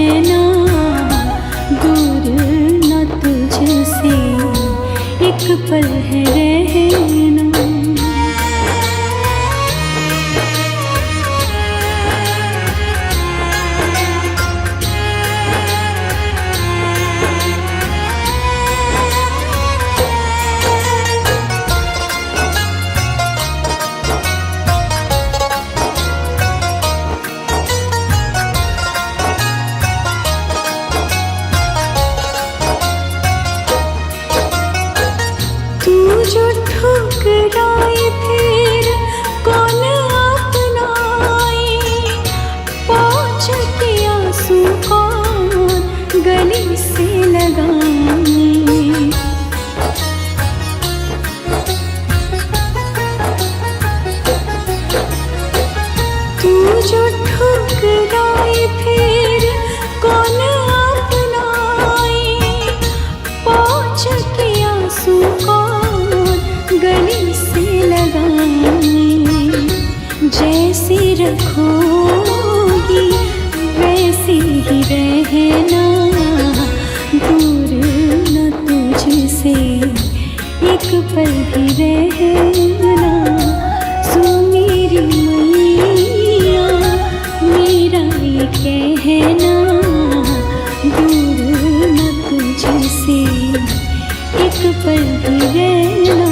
रहना, दूर न तुझसे एक पल है रहना। जो ठुकराए फिर कौन अपनाए, पहुँच के आंसू कौन गले से लगाए। तू जो ठुकराए फिर कौन अपनाए, पहुँच के आंसू गले से लगाए। जैसे रखोगी वैसे ही रहना, दूर न तुझसे एक पल भी रहना। सुन मेरी मैया मेरा ये कहना, दूर न तुझसे एक पल भी रहना।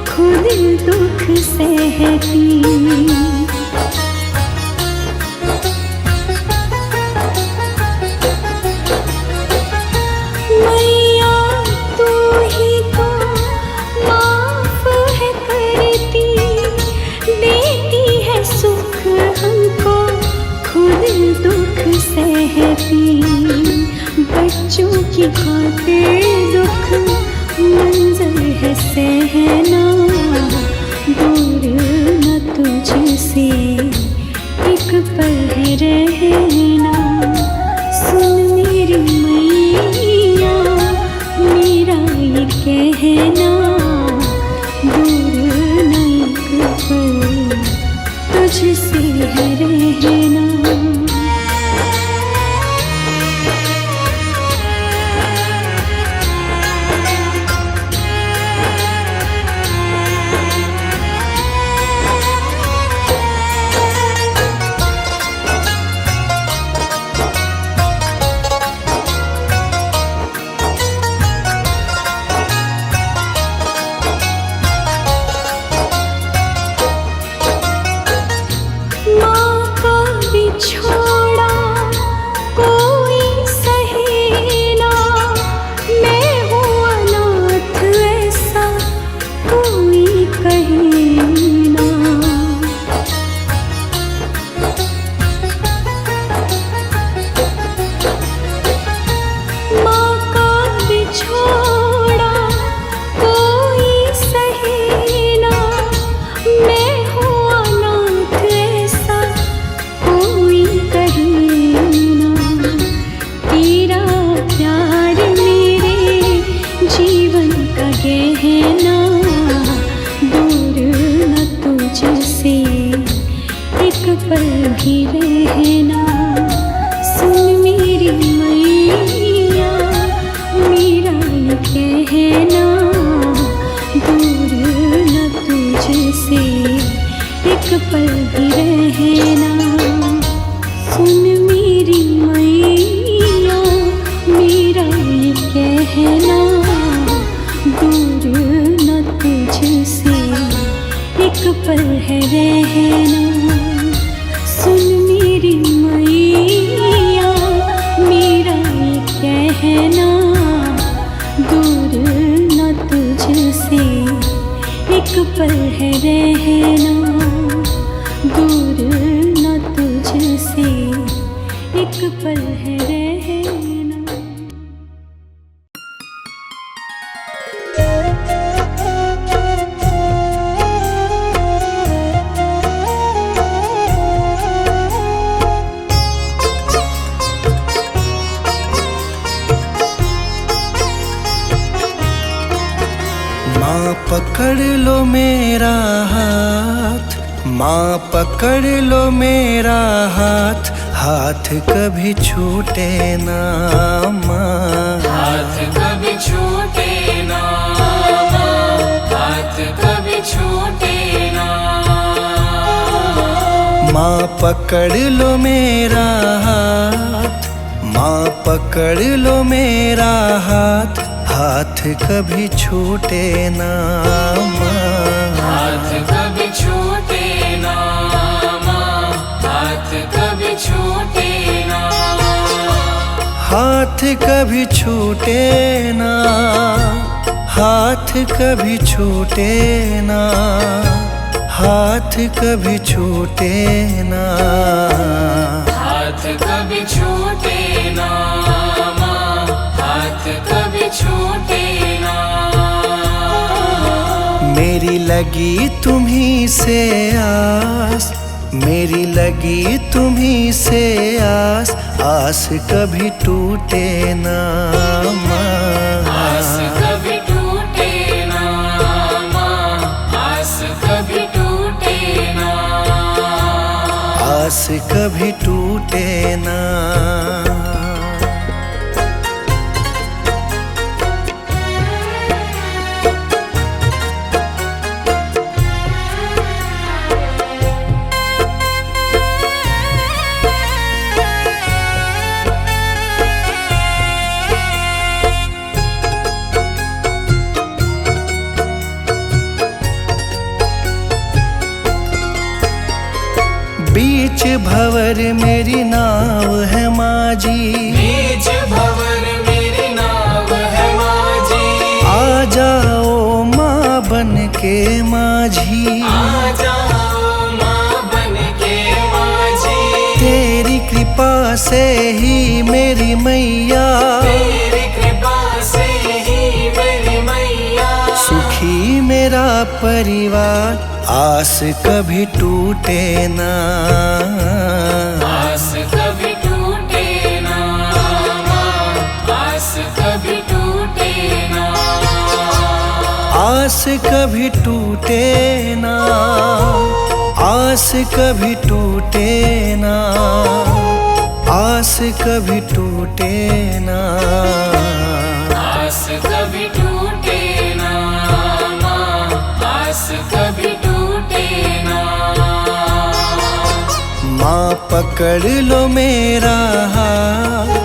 खुद दुख सहती मैया, तू ही तो माफ है करती, देती है सुख हमको खुद दुख सहती। बच्चों की खातिर दुख मंजर है सहना, दूर न तुझसे एक पल है रहना। सुन मेरी मैया मेरा ये कहना, दूर न एक पल तुझसे है रहना। छोड़ा कोई सहे ना, मैं हूँ अनाथ ऐसा कोई कहे ना। माँ का बिछोड़ा कोई सहे ना, मैं हूँ अनाथ ऐसा कोई कहे ना। तेरा प्यार मेरे जीवन का गहना, दूर न तुझसे एक पल भी रहना। सुन मेरी मैया मेरा ये कहना, दूर न तुझसे एक पल भी रहना। सुन मेरी मैया मेरा ये कहना, दूर न तुझसे एक पल है रहना। सुन मेरी मैया मेरा ये कहना, दूर न तुझसे एक पल है रहना दूर न तुझसे, एक पल है रहना। माँ पकड़ लो मेरा हाथ, माँ पकड़ लो मेरा हाथ, हाथ कभी छूटे ना माँ, हाथ कभी छूटे ना माँ, हाथ कभी छूटे ना। माँ पकड़ लो मेरा हाथ, माँ पकड़ लो मेरा हाथ, हाथ कभी छूटे ना माँ, हाथ कभी छूटे ना माँ, हाथ कभी छूटे ना। हाथ कभी छूटे ना, हाथ कभी छूटे ना, हाथ कभी छूटे ना, हाथ कभी छूटे ना माँ, हाथ कभी छूटे ना। मेरी लगी तुम्हीं से आस, मेरी लगी तुम्हीं से आस, आस कभी टूटे ना आस माँ, कभी टूटे ना माँ, आस कभी टूटे ना। आस कभी टूटे ना। बीच भंवर मेरी नाव है माझी, बीच भंवर मेरी नाव है माझी, आ जाओ माँ बन के माझी, आ जाओ माँ बन के माझी। तेरी कृपा से ही मेरी मैया, तेरी कृपा से ही मेरी मैया, सुखी मेरा परिवार, आस कभी टूटे ना, आस कभी टूटे ना माँ, आस कभी टूटे ना। आस कभी टूटे ना, आस कभी टूटे ना, आस कभी टूटे ना, आस कभी टूटे ना माँ, आस कभी टूटे ना। माँ पकड़ लो मेरा हाथ,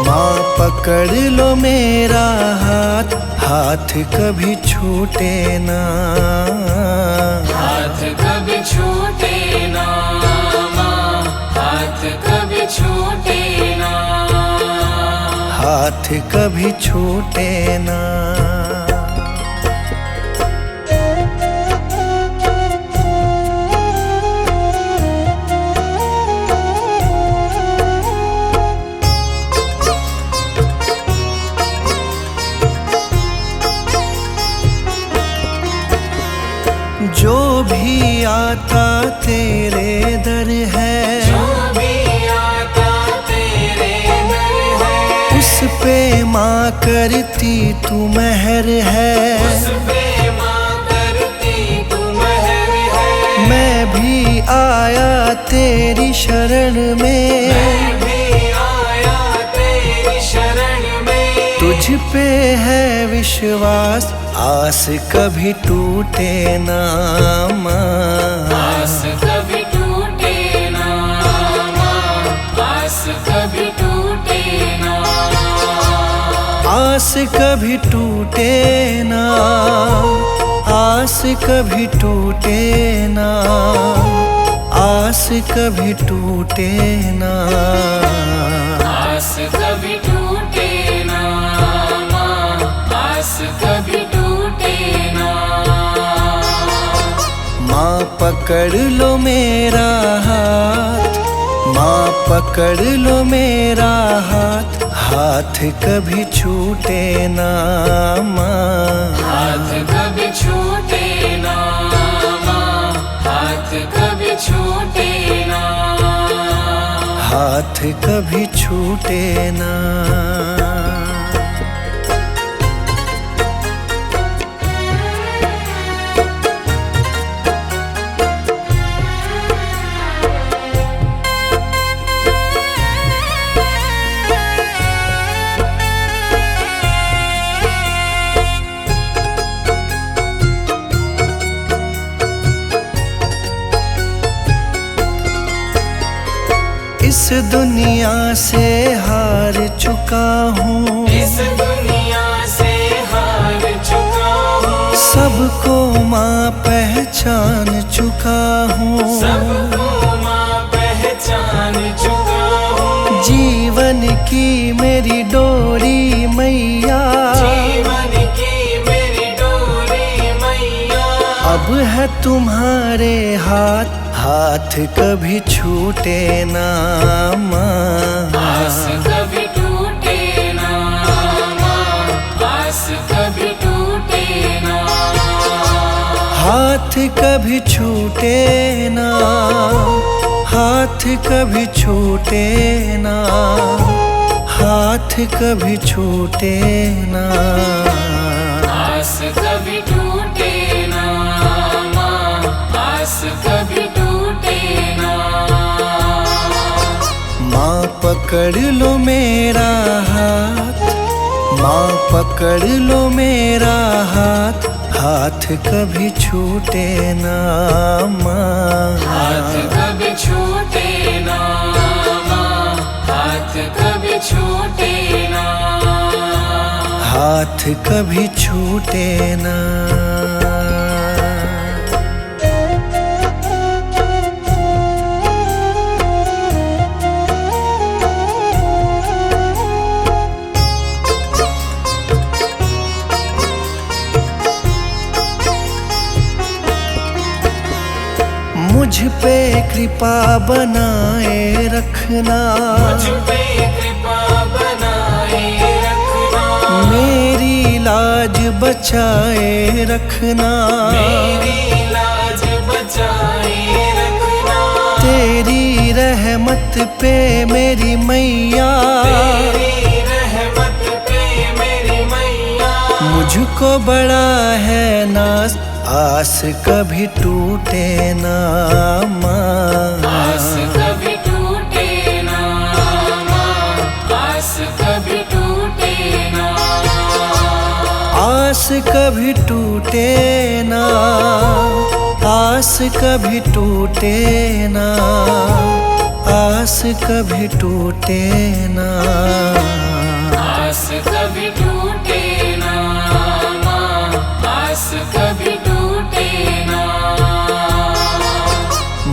माँ पकड़ लो मेरा हाथ, हाथ कभी छूटे ना, हाथ कभी छूटे ना माँ, हाथ कभी छूटे ना। हाथ कभी छूटे ना। जो भी आता तेरे दर है, जो भी आता तेरे दर है, उस पे माँ करती तू मेहर है, उस पे माँ करती तू मेहर है। मैं भी आया तेरी शरण में, मैं भी आया तेरी शरण में, तुझ पे है विश्वास, आस कभी टूटे ना माँ, आस कभी टूटे ना माँ, आस कभी टूटे ना। आस कभी टूटे ना, आस कभी टूटे ना, आस कभी टूटे ना, आस कभी टूटे ना माँ, आस कभी टूटे ना। पकड़ लो मेरा हाथ, माँ पकड़ लो मेरा हाथ, हाथ कभी छूटे ना माँ। हाथ कभी छूटे ना माँ, हाथ कभी छूटे ना, हाथ कभी छूटे ना। इस दुनिया से हार चुका हूँ, इस दुनिया से हार चुका हूँ, सबको माँ पहचान चुका हूँ, सबको माँ पहचान चुका हूँ। जीवन की मेरी डोरी मैया, जीवन की मेरी डोरी मैया, अब है तुम्हारे हाथ, हाथ कभी छूटे ना माँ। आस कभी टूटे ना माँ, आस कभी टूटे ना, हाथ कभी छूटे ना, हाथ कभी छूटे ना, हाथ कभी छूटे ना। आस कभी टूटे ना माँ, आस कभी टूटे ना। माँ पकड़ लो मेरा हाथ, माँ पकड़ लो मेरा हाथ, हाथ कभी छूटे ना माँ। हाथ कभी छूटे ना माँ, हाथ कभी छूटे ना, हाथ कभी छूटे ना। मुझ पे कृपा बनाए रखना, मुझ पे कृपा बनाए रखना, मेरी लाज बचाए रखना, मेरी लाज बचाए रखना, तेरी रहमत पे मेरी मैया, तेरी रहमत पे मेरी मैया, मुझको बड़ा है नाज, आस कभी टूटे ना माँ। आस कभी टूटे ना माँ, आस कभी टूटे ना, आस कभी टूटे ना, आस कभी टूटे ना, आस कभी टूटे ना। आस कभी टूटे ना माँ, आस कभी टूटे ना।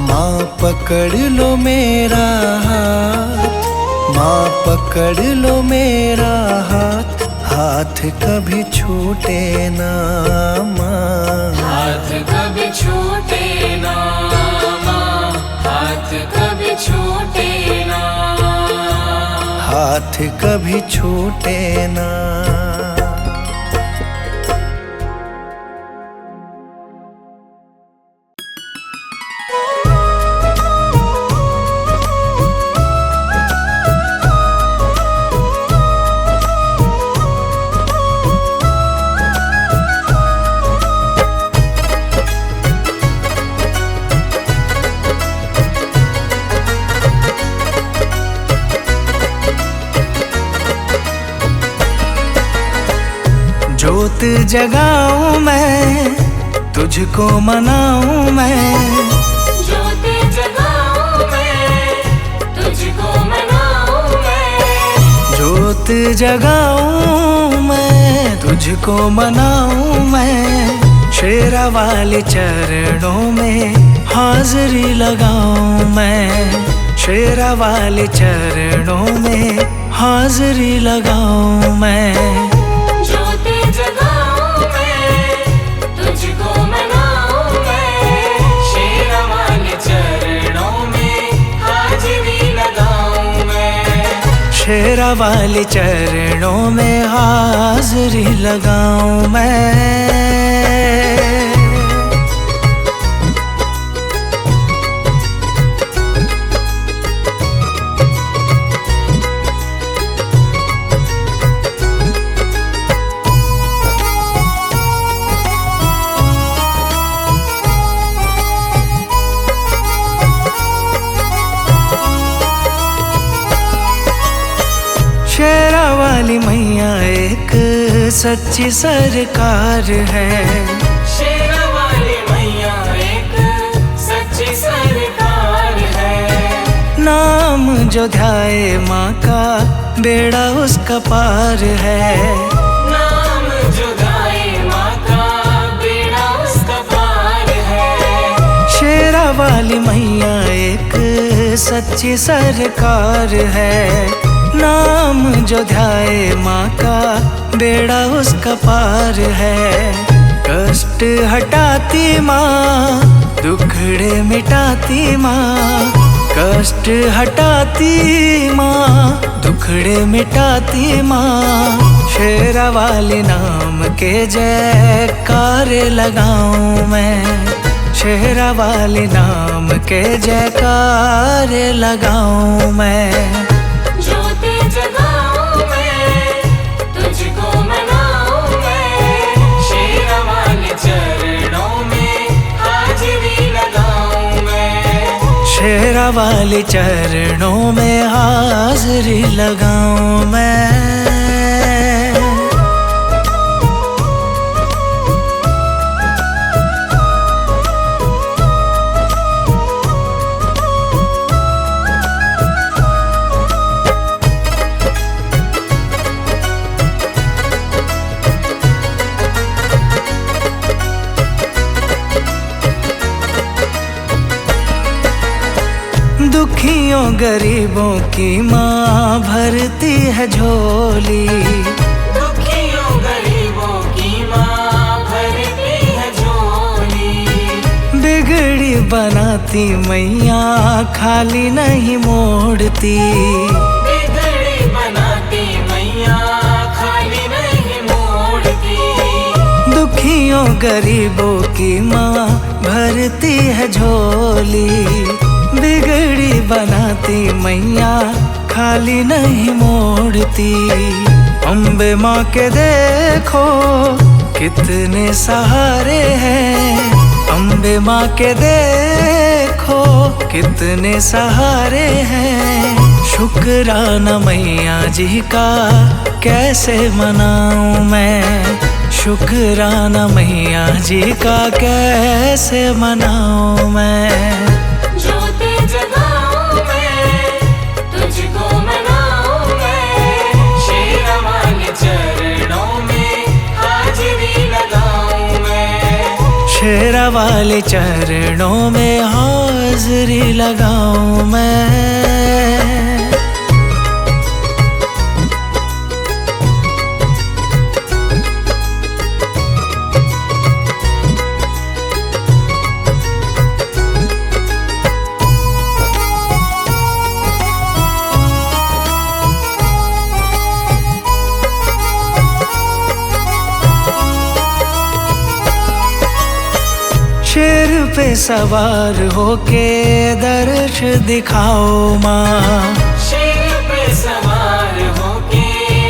माँ पकड़ लो मेरा हाथ, माँ पकड़ लो मेरा हाथ, हाथ कभी छूटे ना माँ। हाथ कभी छूटे ना माँ, हाथ कभी छूटे ना, हाथ कभी छूटे ना। जोत जगाऊं मैं, तुझको मनाऊं मैं, ज्योत जगाऊं मैं, तुझको मनाऊं मैं, जोत जगाऊं मैं, तुझको मनाऊं मैं, शेरा वाले चरणों में हाजिरी लगाऊं मैं, शेरा वाले चरणों में हाजिरी लगाऊं मैं। ज्योत जगाऊं मैं, तुझको मनाऊं मैं, शेर शेरा वाली चरणों में हाज़री लगाऊं मैं। शेरा वाली मैया एक सच्ची सरकार है। शेरा वाली मैया एक सच्ची सरकार है। नाम जो ध्याए माँ का बेड़ा उसका पार है। नाम जो ध्याए माँ का बेड़ा उसका पार है। शेरा वाली मैया एक सच्ची सरकार है। नाम जो ध्याए माँ का बेड़ा उसका पार है। कष्ट हटाती माँ, दुखड़े मिटाती माँ। कष्ट हटाती माँ, दुखड़े मिटाती माँ। शेरा वाली नाम के जयकार लगाऊं मैं। शेरा वाली नाम के जयकार लगाऊं मैं। ज्योति जगाऊं मैं, तुझको मनाऊं मैं। शेरा वाले चरणों में हाज़री लगाऊं मैं। शेरा वाली चरणों में हाज़री लगाऊं मैं। दुखियों गरीबों की माँ भरती है झोली। दुखियों गरीबों की माँ भरती है झोली। बिगड़ी बनाती मैया खाली नहीं मोड़ती। बिगड़ी बनाती मैया खाली नहीं मोड़ती। दुखियों गरीबों की माँ भरती है झोली। बिगड़ी बनाती मैया खाली नहीं मोड़ती। अम्बे माँ के देखो कितने सहारे हैं। अम्बे माँ के देखो कितने सहारे हैं। शुक्राना मैया जी का कैसे मनाऊं मैं। शुक्राना मैया जी का कैसे मनाऊं मैं। ज्योति जगाऊं मैं, तुझको मनाऊं मैं। शेरा वाले चरणों में हाज़री लगाऊं मैं। शेरा वाले चरणों में हाज़री लगाऊं मैं। शेर पे सवार होके दर्श दिखाओ माँ। शेर पे सवार होके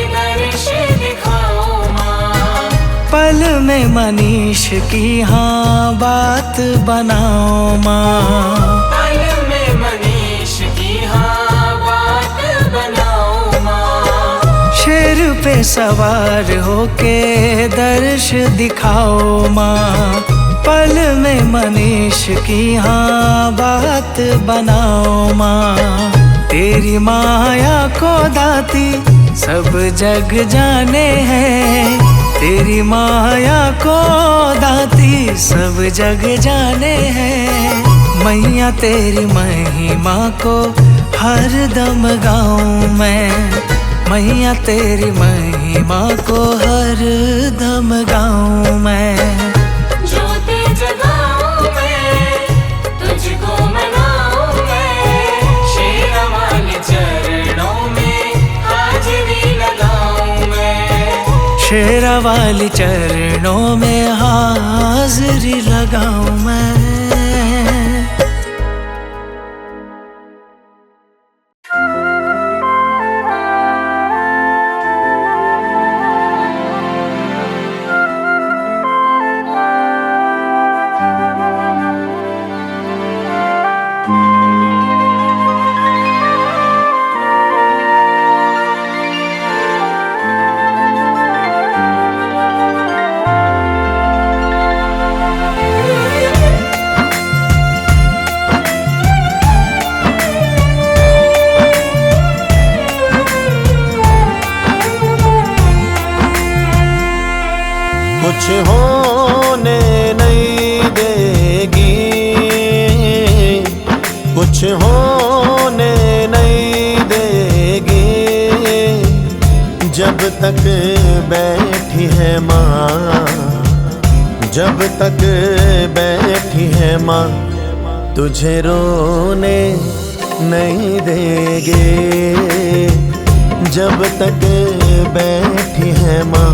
दर्श दिखाओ माँ। पल में मनीष की हाँ बात बनाओ माँ। पल में मनीष की हाँ बात बनाओ माँ। शेर पे सवार होके दर्श दिखाओ माँ। पल में मनीष की हाँ बात बनाओ माँ। तेरी माया को दाती सब जग जाने हैं। तेरी माया को दाती सब जग जाने हैं। मैया तेरी महिमा को हर दम गाऊं मैं। मैया तेरी महिमा को हर दम गाऊं मैं। ज्योति जगाऊं मैं, तुझको मनाऊं मैं। शेरा वाले चरणों में शेरा वाली चरणों में हाजिरी लगाऊं मैं। कुछ होने नहीं देगी, कुछ होने नहीं देगी, जब तक बैठी है माँ, जब तक बैठी है माँ, तुझे रोने नहीं देगी। जब तक बैठी है माँ,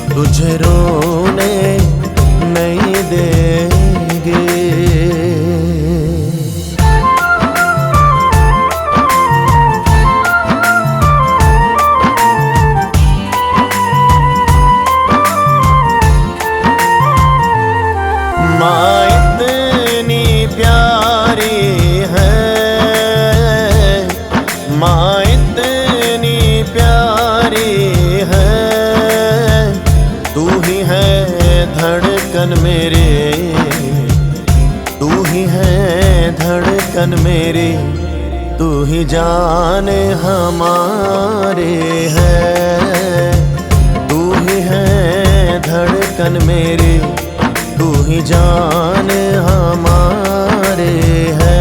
तुझे रोने नहीं देंगे। माँ इतनी प्यारी है, माँ इतनी प्यारी है, तू ही है धड़कन मेरे, तू ही है धड़कन मेरे, तू ही जाने हमारे है, तू ही है धड़कन मेरे, तू ही जाने हमारे है।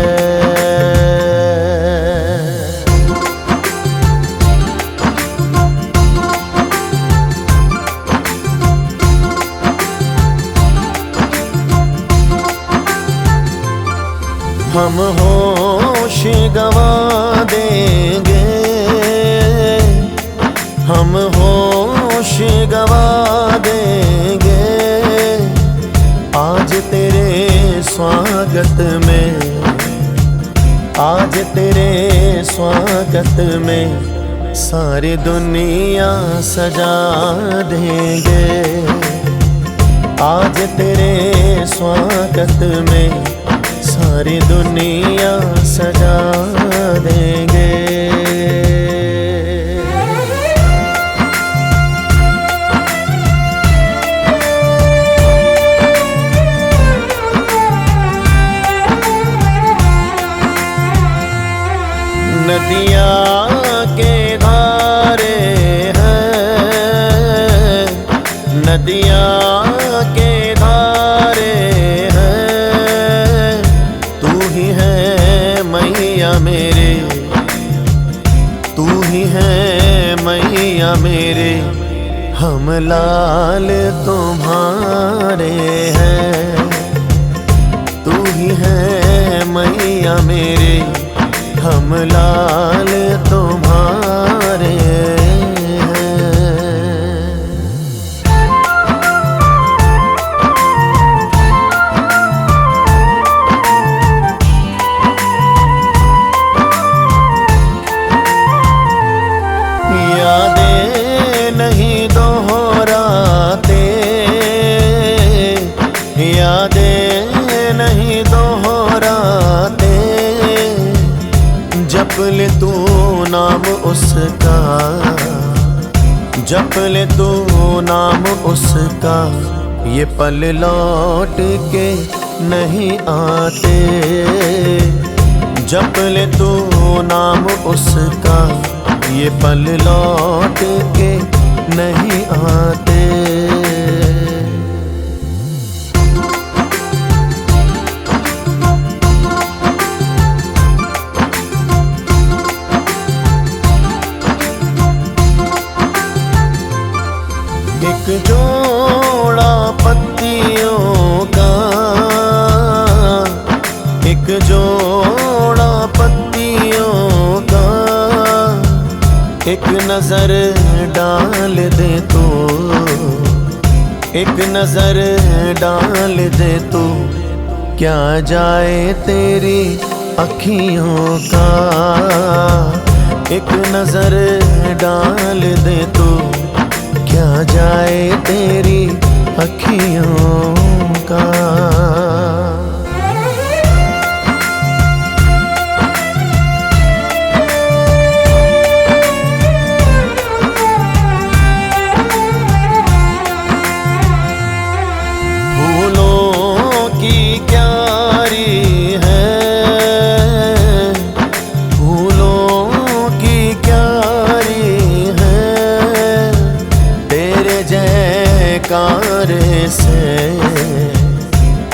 हम होश गवा देंगे, हम होश गवा देंगे, आज तेरे स्वागत में, आज तेरे स्वागत में सारी दुनिया सजा देंगे। आज तेरे स्वागत में सारी दुनिया सजा देंगे। नदियाँ के धारे हैं, नदियाँ के धारे हैं, तू ही है मैया मेरे, तू ही है मैया मेरे, हम लाल तुम्हारे हैं, तू ही है मैया मेरे, हम लाल तुम्हारे हैं। यादें नहीं दोहराते, यादें नहीं दोहराते, जप ले तू नाम उसका, जप ले तू नाम उसका, ये पल लौट के नहीं आते। जप ले तू नाम उसका, ये पल लौट के नहीं आते। एक जोड़ा पत्तियों का, एक जोड़ा पत्तियों का, एक नजर डाल दे तो एक नजर डाल दे तू, क्या जाए तेरी अखियों का। एक नजर डाल दे तू, क्या जाए तेरी अखियों का।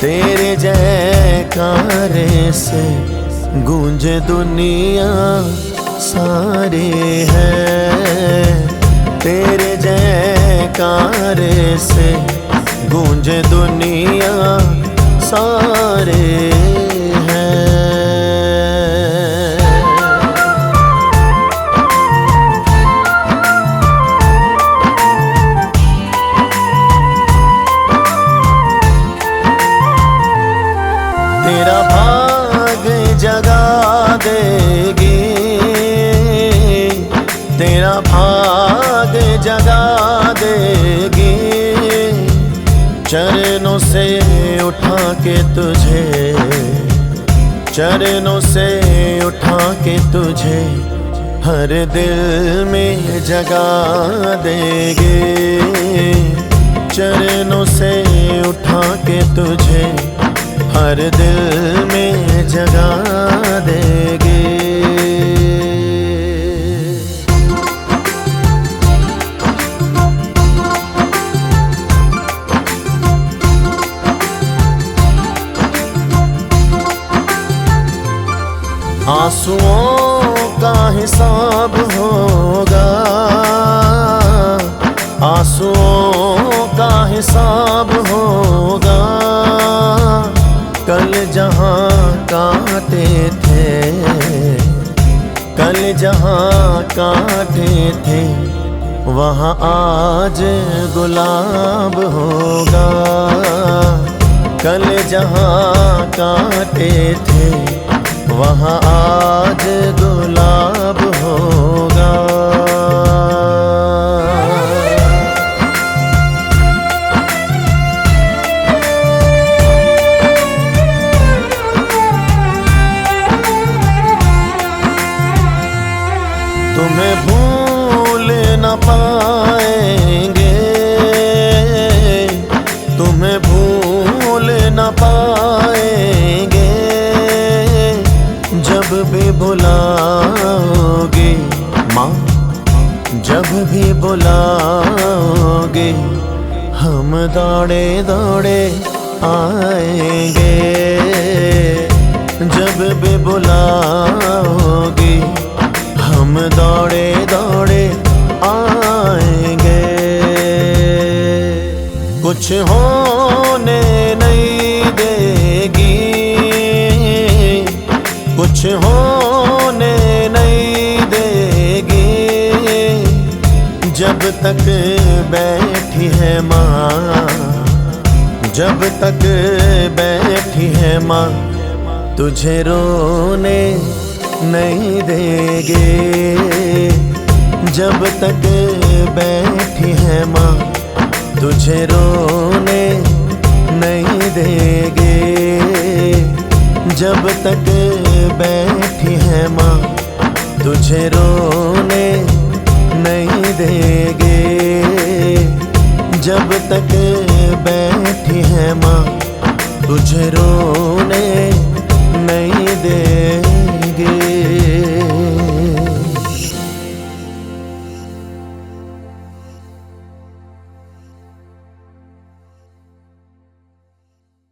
तेरे जयकारे से गूंजे दुनिया सारे है। तेरे जयकारे से गूंजे दुनिया सारे हैं। तेरा भाग जगा देगी, तेरा भाग जगा देगी। चरणों से उठा के तुझे, चरणों से उठा के तुझे हर दिल में जगा देगी। चरणों से उठा के तुझे हर दिल में जगा देगी। आंसुओं का हिसाब होगा, आंसुओं का हिसाब होगा। कल जहाँ काटे थे, कल जहाँ काटे थे, वहाँ आज गुलाब होगा। कल जहाँ काटे थे, वहाँ आज गुलाब होगा। तुम्हें भूल न पाएंगे, तुम्हें भूल न पाएंगे। जब भी बुलाओगे माँ, जब भी बुलाओगे, हम दौड़े दौड़े आएंगे। जब भी बुलाओगे, हम दौड़े दौड़े आएंगे। कुछ होने नहीं देगी, कुछ होने नहीं देगी। जब तक बैठी है माँ, जब तक बैठी है माँ, तुझे रोने नहीं देगे। जब तक बैठी है माँ, तुझे रोने नहीं देगे। जब तक बैठी है माँ, तुझे रोने नहीं देगे। जब तक बैठी है माँ, तुझे रो